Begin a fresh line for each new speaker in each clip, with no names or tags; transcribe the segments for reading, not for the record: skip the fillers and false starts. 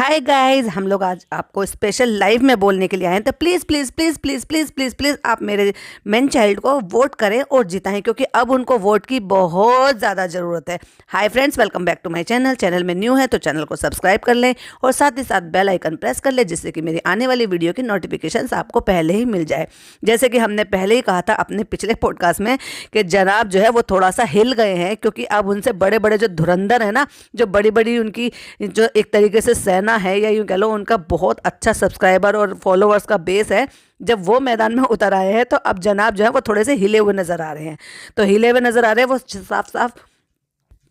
Hi guys, हम लोग आज आपको स्पेशल लाइव में बोलने के लिए आए हैं। तो please please please please please please please आप मेरे मेन चाइल्ड को वोट करें और जिताएं, क्योंकि अब उनको वोट की बहुत ज़्यादा ज़रूरत है। Hi friends, welcome back to my channel. Channel में न्यू है तो चैनल को सब्सक्राइब कर लें और साथ ही साथ बेल आइकन प्रेस कर लें, जिससे कि मेरी आने वाली वीडियो की नोटिफिकेशन आपको पहले ही मिल जाए। जैसे कि हमने पहले ही कहा था अपने पिछले पॉडकास्ट में कि जनाब जो है वो थोड़ा सा हिल गए हैं, क्योंकि अब उनसे बड़े बड़े जो धुरंधर है ना, जो बड़ी बड़ी उनकी जो एक तरीके से सेना है, या यूँ कह लो उनका बहुत अच्छा सब्सक्राइबर और फॉलोअर्स का बेस है, जब वो मैदान में उतर आए हैं तो अब जनाब जो है वो थोड़े से हिले हुए नज़र आ रहे हैं। तो हिले हुए नज़र आ रहे हैं, वो साफ साफ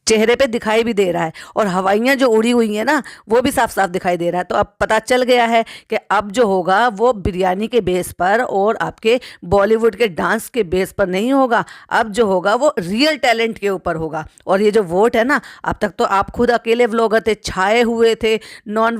चेहरे पे दिखाई भी दे रहा है, और हवाइयाँ जो उड़ी हुई हैं ना, वो भी साफ साफ दिखाई दे रहा है। तो अब पता चल गया है कि अब जो होगा वो बिरयानी के बेस पर और आपके बॉलीवुड के डांस के बेस पर नहीं होगा। अब जो होगा वो रियल टैलेंट के ऊपर होगा। और ये जो वोट है ना, अब तक तो आप खुद अकेले व्लॉगर थे, छाए हुए थे नॉन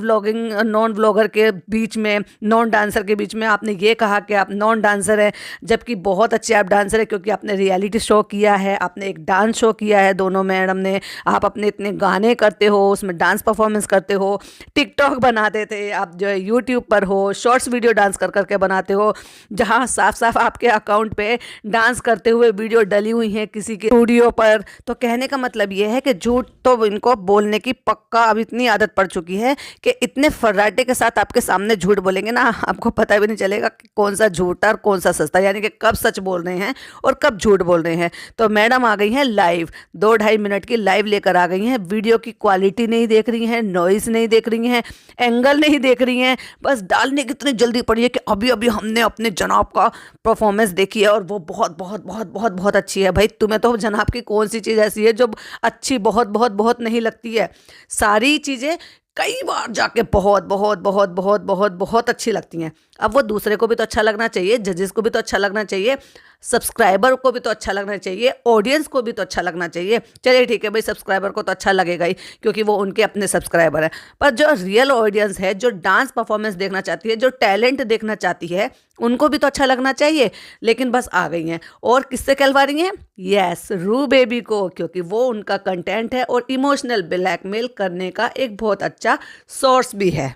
व्लॉगर के बीच में, नॉन डांसर के बीच में। आपने ये कहा कि आप नॉन डांसर हैं, जबकि बहुत अच्छे आप डांसर हैं, क्योंकि आपने रियलिटी शो किया है, आपने एक डांस शो किया है दोनों मैडम ने, आप अपने इतने गाने करते हो, उसमें डांस परफॉर्मेंस करते हो, टिकटॉक बनाते थे, आप जो है यूट्यूब पर हो, शॉर्ट्स वीडियो डांस कर करके बनाते हो, जहां साफ साफ आपके अकाउंट पे डांस करते हुए वीडियो डली हुई हैं किसी के स्टूडियो पर। तो कहने का मतलब ये है कि झूठ तो इनको बोलने की पक्का अब इतनी आदत पड़ चुकी है कि इतने फर्राटे के साथ आपके सामने झूठ बोलेंगे ना, आपको पता भी नहीं चलेगा कि कौन सा झूठा और कौन सा सस्ता, यानी कि कब सच बोल रहे हैं और कब झूठ बोल रहे हैं। तो मैडम आ गई हैं लाइव, 2-2.5 मिनट की लाइव लेकर आ गई हैं। वीडियो की क्वालिटी नहीं देख रही हैं, नॉइस नहीं देख रही हैं, एंगल नहीं देख रही हैं, बस डालने की इतनी जल्दी पड़ी है कि अभी अभी हमने अपने जनाब का परफॉर्मेंस देखी है और वो बहुत बहुत बहुत बहुत बहुत अच्छी है। भाई तुम्हें तो जनाब की कौन सी चीज़ ऐसी है जो अच्छी बहुत बहुत बहुत नहीं लगती है? सारी चीज़ें कई बार जाके बहुत बहुत बहुत बहुत बहुत बहुत अच्छी लगती हैं। अब वो दूसरे को भी तो अच्छा लगना चाहिए, जजेस को भी तो अच्छा लगना चाहिए, सब्सक्राइबर को भी तो अच्छा लगना चाहिए, ऑडियंस को भी तो अच्छा लगना चाहिए। चलिए ठीक है भाई, सब्सक्राइबर को तो अच्छा लगेगा ही, क्योंकि वो उनके अपने सब्सक्राइबर हैं, पर जो रियल ऑडियंस है, जो डांस परफॉर्मेंस देखना चाहती है, जो टैलेंट देखना चाहती है, उनको भी तो अच्छा लगना चाहिए। लेकिन बस आ गई हैं और किससे कहलवा रही हैं? यस, रू बेबी को, क्योंकि वो उनका कंटेंट है और इमोशनल ब्लैकमेल करने का एक बहुत अच्छा सोर्स भी है।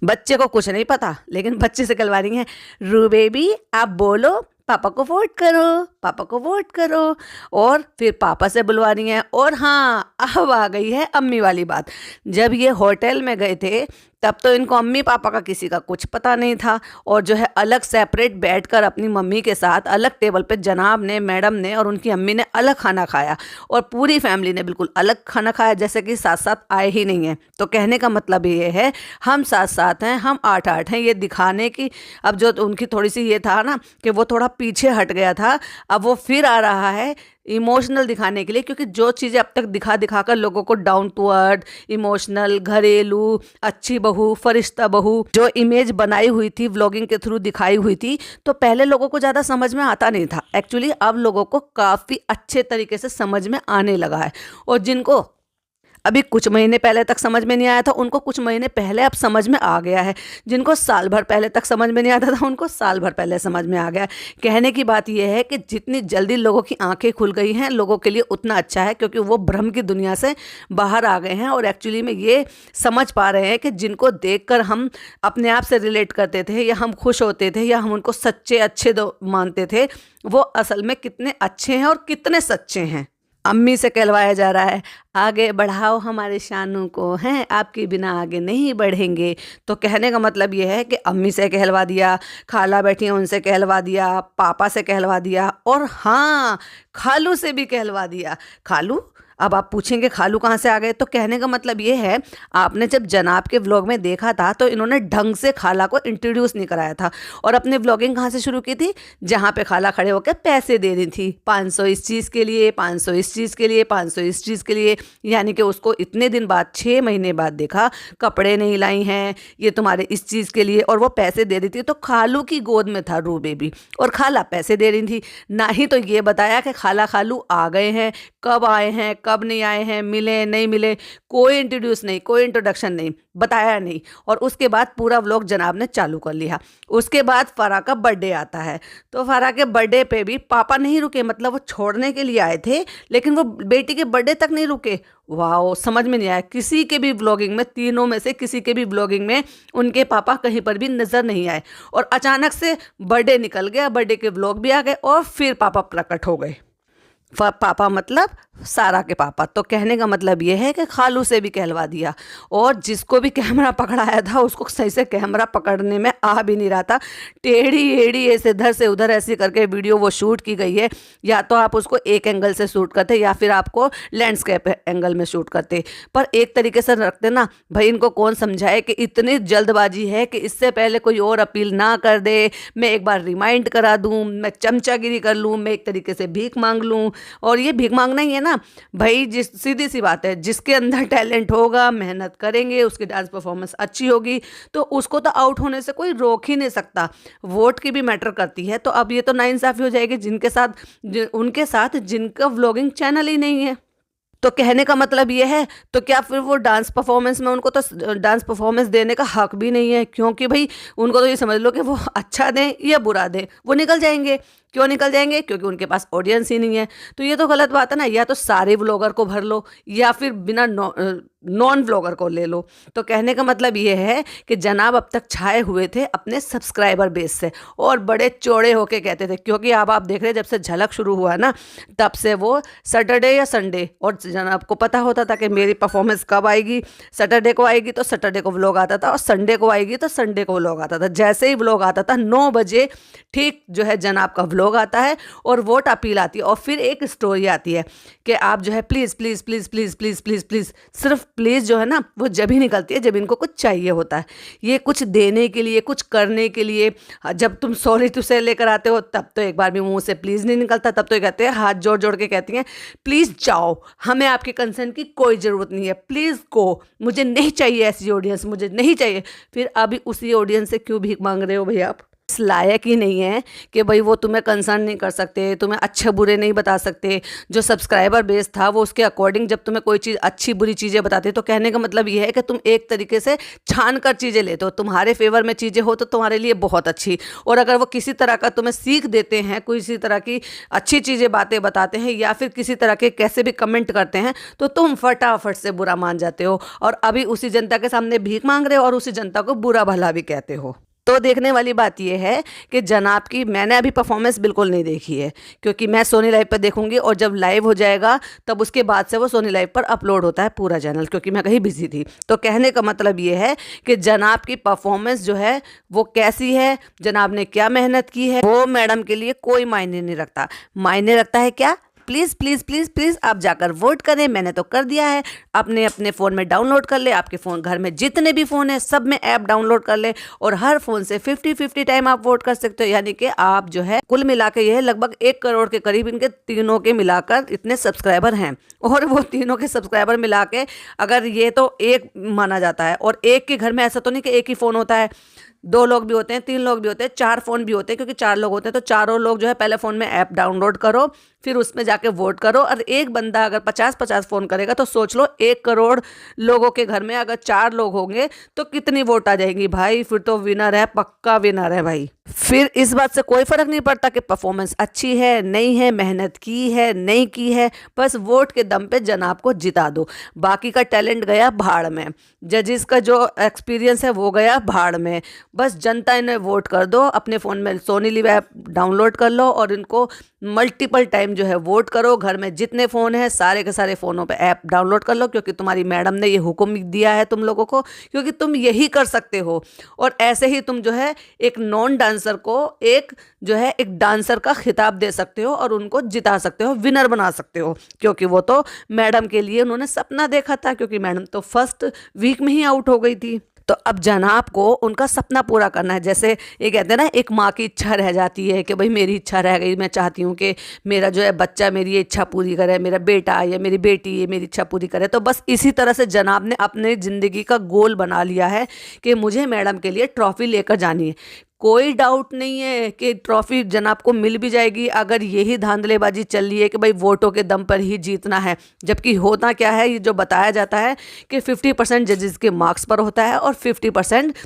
बच्चे को कुछ नहीं पता, लेकिन बच्चे से कहलवा रही हैं, रू बेबी आप बोलो, पापा को वोट करो, पापा को वोट करो। और फिर पापा से बुलवा रही हैं। और हाँ, अब आ गई है अम्मी वाली बात। जब ये होटल में गए थे तब तो इनको अम्मी पापा का किसी का कुछ पता नहीं था, और जो है अलग सेपरेट बैठकर अपनी मम्मी के साथ अलग टेबल पे जनाब ने, मैडम ने और उनकी अम्मी ने अलग खाना खाया, और पूरी फैमिली ने बिल्कुल अलग खाना खाया, जैसे कि साथ साथ आए ही नहीं हैं। तो कहने का मतलब ये है, हम साथ साथ हैं, हम 8-8 हैं, ये दिखाने की। अब जो उनकी थोड़ी सी ये था ना कि वो थोड़ा पीछे हट गया था, अब वो फिर आ रहा है इमोशनल दिखाने के लिए, क्योंकि जो चीज़ें अब तक दिखा दिखा कर लोगों को डाउन टू अर्थ, इमोशनल, घरेलू, अच्छी बहू, फरिश्ता बहू, जो इमेज बनाई हुई थी, व्लॉगिंग के थ्रू दिखाई हुई थी, तो पहले लोगों को ज़्यादा समझ में आता नहीं था। एक्चुअली अब लोगों को काफ़ी अच्छे तरीके से समझ में आने लगा है, और जिनको अभी कुछ महीने पहले तक समझ में नहीं आया था, उनको कुछ महीने पहले अब समझ में आ गया है। जिनको साल भर पहले तक समझ में नहीं आता था, उनको साल भर पहले समझ में आ गया है। कहने की बात यह है कि जितनी जल्दी लोगों की आंखें खुल गई हैं, लोगों के लिए उतना अच्छा है, क्योंकि वो भ्रम की दुनिया से बाहर आ गए हैं और एक्चुअली में ये समझ पा रहे हैं कि जिनको देखकर हम अपने आप से रिलेट करते थे, या हम खुश होते थे, या हम उनको सच्चे अच्छे मानते थे, वो असल में कितने अच्छे हैं और कितने सच्चे हैं। अम्मी से कहलवाया जा रहा है, आगे बढ़ाओ हमारे शानों को, हैं आपके बिना आगे नहीं बढ़ेंगे। तो कहने का मतलब ये है कि अम्मी से कहलवा दिया, खाला बैठी हैं उनसे कहलवा दिया, पापा से कहलवा दिया, और हाँ, खालू से भी कहलवा दिया। खालू, अब आप पूछेंगे खालू कहाँ से आ गए? तो कहने का मतलब ये है, आपने जब जनाब के व्लॉग में देखा था तो इन्होंने ढंग से खाला को इंट्रोड्यूस नहीं कराया था। और अपने व्लॉगिंग कहाँ से शुरू की थी? जहाँ पे खाला खड़े होकर पैसे दे रही थी, 500 इस चीज़ के लिए, 500 इस चीज़ के लिए, 500 इस चीज़ के लिए। यानी कि उसको इतने दिन बाद, 6 महीने बाद देखा, कपड़े नहीं लाई हैं, ये तुम्हारे इस चीज़ के लिए, और वो पैसे दे रही थी। तो खालू की गोद में था रू बेबी, और खाला पैसे दे रही थी। ना ही तो ये बताया कि खाला खालू आ गए हैं, कब आए हैं, कब नहीं आए हैं, मिले नहीं मिले, कोई इंट्रोड्यूस नहीं, कोई इंट्रोडक्शन नहीं, बताया नहीं। और उसके बाद पूरा व्लॉग जनाब ने चालू कर लिया। उसके बाद फराह का बर्थडे आता है, तो फराह के बर्थडे पे भी पापा नहीं रुके, मतलब वो छोड़ने के लिए आए थे लेकिन वो बेटी के बर्थडे तक नहीं रुके। वाह, समझ में नहीं आया किसी के भी व्लॉगिंग में, तीनों में से किसी के भी व्लॉगिंग में उनके पापा कहीं पर भी नजर नहीं आए। और अचानक से बर्थडे निकल गया, बर्थडे के व्लॉग भी आ गए और फिर पापा प्रकट हो गए। पापा मतलब सारा के पापा। तो कहने का मतलब ये है कि खालू से भी कहलवा दिया, और जिसको भी कैमरा पकड़ाया था उसको सही से कैमरा पकड़ने में आ भी नहीं रहा था। टेढ़ी एड़ी ऐसे इधर से उधर ऐसी करके वीडियो वो शूट की गई है। या तो आप उसको एक एंगल से शूट करते या फिर आपको लैंडस्केप एंगल में शूट करते, पर एक तरीके से रखते ना भाई। इनको कौन समझाए कि इतनी जल्दबाजी है कि इससे पहले कोई और अपील ना कर दे, मैं एक बार रिमाइंड करा दूँ, मैं चमचागिरी कर लूँ, मैं एक तरीके से भीख मांग लूँ। और ये भीख मांगना ही है ना भाई, जिस सीधी सी बात है, जिसके अंदर टैलेंट होगा, मेहनत करेंगे, उसकी डांस परफॉर्मेंस अच्छी होगी तो उसको तो आउट होने से कोई रोक ही नहीं सकता। वोट की भी मैटर करती है। तो अब ये तो नाइंसाफ़ी हो जाएगी उनके साथ जिनका व्लॉगिंग चैनल ही नहीं है। तो कहने का मतलब ये है, तो क्या फिर वो डांस परफॉर्मेंस में उनको तो डांस परफॉर्मेंस देने का हक भी नहीं है? क्योंकि भाई उनको तो ये समझ लो कि वो अच्छा दें या बुरा दें, वो निकल जाएंगे। क्यों निकल जाएंगे? क्योंकि उनके पास ऑडियंस ही नहीं है। तो ये तो गलत बात है ना। या तो सारे व्लॉगर को भर लो या फिर बिना नॉन व्लॉगर को ले लो। तो कहने का मतलब ये है कि जनाब अब तक छाए हुए थे अपने सब्सक्राइबर बेस से, और बड़े चौड़े होके कहते थे। क्योंकि अब आप देख रहे हैं जब से झलक शुरू हुआ ना, तब से वो सैटरडे या संडे, और जनाब को पता होता था कि मेरी परफॉर्मेंस कब आएगी। सैटरडे को आएगी तो सैटरडे को व्लॉग आता था, और संडे को आएगी तो संडे को व्लॉग आता था। जैसे ही व्लॉग आता था 9 बजे ठीक जो है जनाब का व्लॉग आता है और वोट अपील आती है, और फिर एक स्टोरी आती है कि आप जो है please please please please please please please, सिर्फ प्लीज़ जो है ना वो जब ही निकलती है जब इनको कुछ चाहिए होता है। ये कुछ देने के लिए, कुछ करने के लिए। जब तुम सॉरी टू से लेकर आते हो तब तो एक बार भी मुंह से प्लीज़ नहीं निकलता। तब तो ये कहते हैं, हाथ जोड़ जोड़ के कहती हैं, प्लीज़ जाओ, हमें आपके कंसर्न की कोई ज़रूरत नहीं है, प्लीज़ गो, मुझे नहीं चाहिए ऐसी ऑडियंस, मुझे नहीं चाहिए। फिर अभी उसी ऑडियंस से क्यों भीख मांग रहे हो भाई? आप इस लायक ही नहीं है कि भाई वो तुम्हें कंसर्न नहीं कर सकते, तुम्हें अच्छे बुरे नहीं बता सकते। जो सब्सक्राइबर बेस था वो उसके अकॉर्डिंग जब तुम्हें कोई चीज़ अच्छी बुरी चीज़ें बताते, तो कहने का मतलब ये है कि तुम एक तरीके से छान कर चीज़ें लेते हो। तुम्हारे फेवर में चीज़ें हो तो तुम्हारे लिए बहुत अच्छी, और अगर वो किसी तरह का तुम्हें सीख देते हैं, किसी तरह की अच्छी चीज़ें बातें बताते हैं, या फिर किसी तरह के कैसे भी कमेंट करते हैं, तो तुम फटाफट से बुरा मान जाते हो। और अभी उसी जनता के सामने भीख मांग रहे हो और उसी जनता को बुरा भला भी कहते हो। तो देखने वाली बात यह है कि जनाब की मैंने अभी परफॉर्मेंस बिल्कुल नहीं देखी है, क्योंकि मैं सोनी लाइव पर देखूंगी, और जब लाइव हो जाएगा तब उसके बाद से वो सोनी लाइव पर अपलोड होता है पूरा चैनल, क्योंकि मैं कहीं बिजी थी। तो कहने का मतलब ये है कि जनाब की परफॉर्मेंस जो है वो कैसी है, जनाब ने क्या मेहनत की है, वो मैडम के लिए कोई मायने नहीं रखता। मायने रखता है क्या? प्लीज़ प्लीज़ प्लीज़ प्लीज़ आप जाकर वोट करें। मैंने तो कर दिया है, अपने अपने फ़ोन में डाउनलोड कर ले। आपके फ़ोन घर में जितने भी फ़ोन हैं सब में ऐप डाउनलोड कर ले, और हर फ़ोन से 50-50 टाइम आप वोट कर सकते हो। यानी कि आप जो है कुल मिला के ये लगभग 1 करोड़ के करीब इनके तीनों के मिलाकर इतने सब्सक्राइबर हैं। और वो तीनों के सब्सक्राइबर मिला के अगर ये तो एक माना जाता है, और एक के घर में ऐसा तो नहीं कि एक ही फ़ोन होता है, 2 लोग भी होते हैं, 3 लोग भी होते हैं, 4 फ़ोन भी होते हैं, क्योंकि 4 लोग होते हैं। तो चारों लोग जो है पहले फ़ोन में ऐप डाउनलोड करो, फिर उसमें जाके वोट करो। और एक बंदा अगर 50-50 फ़ोन करेगा तो सोच लो 1 करोड़ लोगों के घर में अगर 4 लोग होंगे तो कितनी वोट आ जाएंगी भाई? फिर तो विनर है, पक्का विनर है भाई। फिर इस बात से कोई फ़र्क नहीं पड़ता कि परफॉर्मेंस अच्छी है नहीं है, मेहनत की है नहीं की है, बस वोट के दम पे जनाब को जिता दो। बाकी का टैलेंट गया भाड़ में, जजेस का जो एक्सपीरियंस है वो गया भाड़ में। बस जनता इन्हें वोट कर दो, अपने फ़ोन में सोनी लिव ऐप डाउनलोड कर लो और इनको मल्टीपल टाइम जो है वोट करो। घर में जितने फ़ोन हैं सारे के सारे फ़ोनों पे ऐप डाउनलोड कर लो, क्योंकि तुम्हारी मैडम ने ये हुक्म दिया है तुम लोगों को, क्योंकि तुम यही कर सकते हो। और ऐसे ही तुम जो है एक नॉन डांसर को एक जो है एक डांसर का खिताब दे सकते हो और उनको जिता सकते हो, विनर बना सकते हो। क्योंकि वो तो मैडम के लिए उन्होंने सपना देखा था, क्योंकि मैडम तो फर्स्ट वीक में ही आउट हो गई थी। तो अब जनाब को उनका सपना पूरा करना है। जैसे ये कहते हैं ना, एक माँ की इच्छा रह जाती है कि भाई मेरी इच्छा रह गई, मैं चाहती हूँ कि मेरा जो है बच्चा मेरी ये इच्छा पूरी करे, मेरा बेटा या मेरी बेटी ये मेरी इच्छा पूरी करे। तो बस इसी तरह से जनाब ने अपने ज़िंदगी का गोल बना लिया है कि मुझे मैडम के लिए ट्रॉफ़ी लेकर जानी है। कोई डाउट नहीं है कि ट्रॉफी जनाब को मिल भी जाएगी, अगर यही धांधलेबाजी चल रही है कि भाई वोटों के दम पर ही जीतना है। जबकि होता क्या है, ये जो बताया जाता है कि 50% जजेस के मार्क्स पर होता है और 50%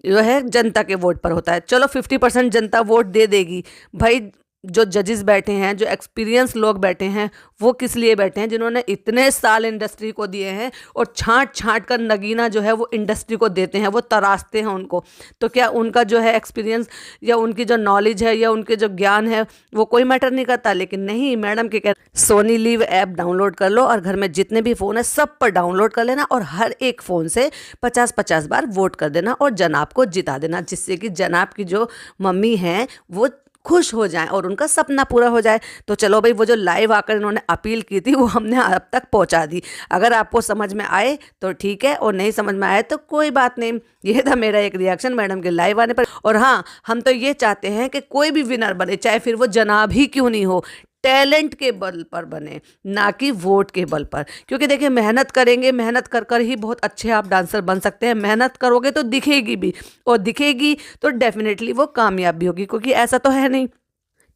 जो है जनता के वोट पर होता है। चलो 50% जनता वोट दे देगी भाई, जो जजेस बैठे हैं, जो एक्सपीरियंस लोग बैठे हैं, वो किस लिए बैठे हैं, जिन्होंने इतने साल इंडस्ट्री को दिए हैं और छांट छांट कर नगीना जो है वो इंडस्ट्री को देते हैं, वो तराशते हैं उनको। तो क्या उनका जो है एक्सपीरियंस या उनकी जो नॉलेज है या उनके जो ज्ञान है वो कोई मैटर नहीं करता? लेकिन नहीं, मैडम के कह सोनी लिव ऐप डाउनलोड कर लो और घर में जितने भी फ़ोन है सब पर डाउनलोड कर लेना और हर एक फ़ोन से 50-50 बार वोट कर देना और जनाब को जिता देना, जिससे कि जनाब की जो मम्मी हैं वो खुश हो जाएं और उनका सपना पूरा हो जाए। तो चलो भाई, वो जो लाइव आकर इन्होंने अपील की थी वो हमने अब तक पहुंचा दी। अगर आपको समझ में आए तो ठीक है, और नहीं समझ में आए तो कोई बात नहीं। ये था मेरा एक रिएक्शन मैडम के लाइव आने पर। और हाँ, हम तो ये चाहते हैं कि कोई भी विनर बने, चाहे फिर वो जनाब ही क्यों नहीं हो, टैलेंट के बल पर बने, ना कि वोट के बल पर। क्योंकि देखिए, मेहनत करेंगे, मेहनत कर कर ही बहुत अच्छे आप डांसर बन सकते हैं। मेहनत करोगे तो दिखेगी भी, और दिखेगी तो डेफिनेटली वो कामयाब भी होगी। क्योंकि ऐसा तो है नहीं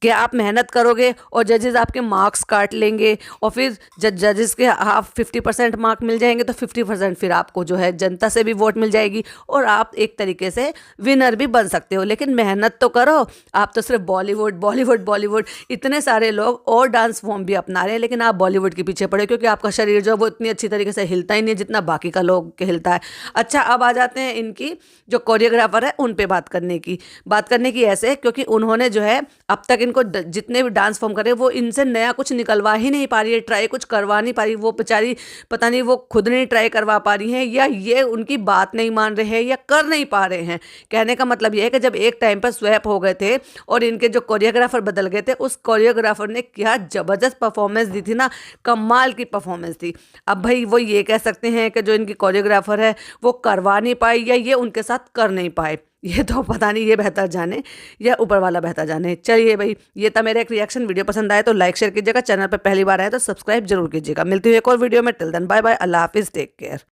कि आप मेहनत करोगे और जजेस आपके मार्क्स काट लेंगे और फिर जजेस के हाफ 50% मार्क मिल जाएंगे तो 50% फिर आपको जो है जनता से भी वोट मिल जाएगी और आप एक तरीके से विनर भी बन सकते हो। लेकिन मेहनत तो करो। आप तो सिर्फ बॉलीवुड बॉलीवुड बॉलीवुड, इतने सारे लोग और डांस फॉर्म भी अपना रहे हैं, लेकिन आप बॉलीवुड के पीछे पड़े क्योंकि आपका शरीर जो है वो इतनी अच्छी तरीके से हिलता ही नहीं है जितना बाकी का लोग के हिलता है। अच्छा, अब आ जाते हैं इनकी जो कोरियोग्राफर है उन पे बात करने की ऐसे, क्योंकि उन्होंने जो है अब तक इनको जितने भी डांस फॉर्म करे वो इनसे नया कुछ निकलवा ही नहीं पा रही है, ट्राई कुछ करवा नहीं पा रही। वो बेचारी पता नहीं वो खुद नहीं ट्राई करवा पा रही हैं या ये उनकी बात नहीं मान रहे हैं या कर नहीं पा रहे हैं। कहने का मतलब ये है कि जब एक टाइम पर स्वैप हो गए थे और इनके जो कोरियोग्राफर बदल गए थे, उस कोरियोग्राफर ने क्या ज़बरदस्त परफॉर्मेंस दी थी ना, कमाल की परफॉर्मेंस थी। अब भाई वो ये कह सकते हैं कि जो इनकी कोरियोग्राफर है वो करवा नहीं पाई या ये उनके साथ कर नहीं पाए, ये तो पता नहीं, ये बेहतर जाने या ऊपर वाला बेहतर जाने। चलिए भाई, ये था मेरा एक रिएक्शन। वीडियो पसंद आए तो लाइक शेयर कीजिएगा, चैनल पर पहली बार आए तो सब्सक्राइब जरूर कीजिएगा। मिलती हुई एक और वीडियो में। टिल देन बाय बाय, अल्लाह हाफिज़, टेक केयर।